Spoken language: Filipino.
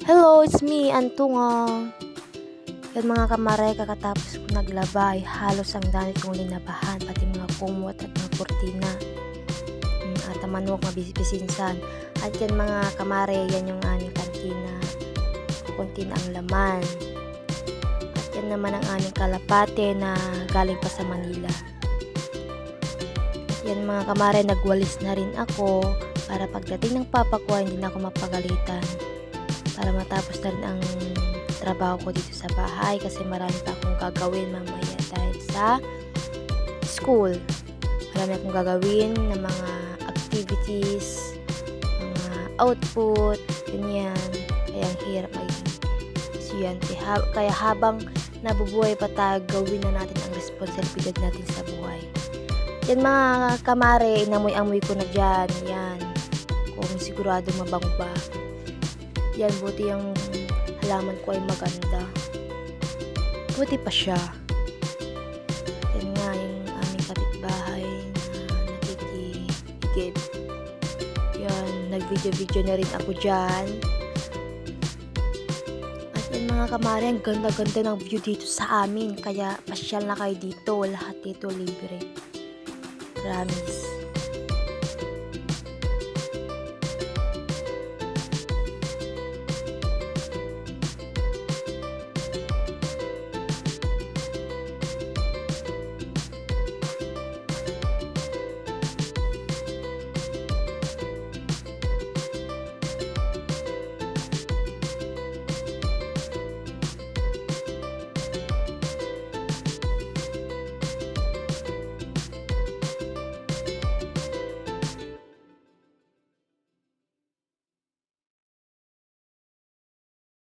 Hello, it's me, Antungong. Yan mga kamare, kakatapos ko naglaba ay halos ang dami kong linabahan, pati mga kumot at mga kurtina. At ang manok mabisinsan. At yan mga kamare, yan yung aming kantina. Kunti na ang laman. At yan naman ang aming kalapate na galing pa sa Manila. At yan mga kamare, nagwalis na rin ako para pagdating ng papa ko hindi na ako mapagalitan. Para matapos na rin ang trabaho ko dito sa bahay kasi marami pa akong gagawin mamaya dahil sa school. Marami akong gagawin ng mga activities, mga output, ganyan. Kaya ang hirap maging estudyante. Kaya habang nabubuhay pa tayo, gawin na natin ang responsibilidad natin sa buhay. Yan mga kamare, inamoy-amoy ko na dyan. Yan. Kung sigurado mabango ba. Yan, buti yung halaman ko ay maganda. Buti pa siya. Yan nga yung aming kapitbahay na nakikigib. Yan, nag-video-video na rin ako dyan. At yan mga kamare, ang ganda-ganda ng view dito sa amin. Kaya pasyal na kayo dito. Lahat dito libre. Promise.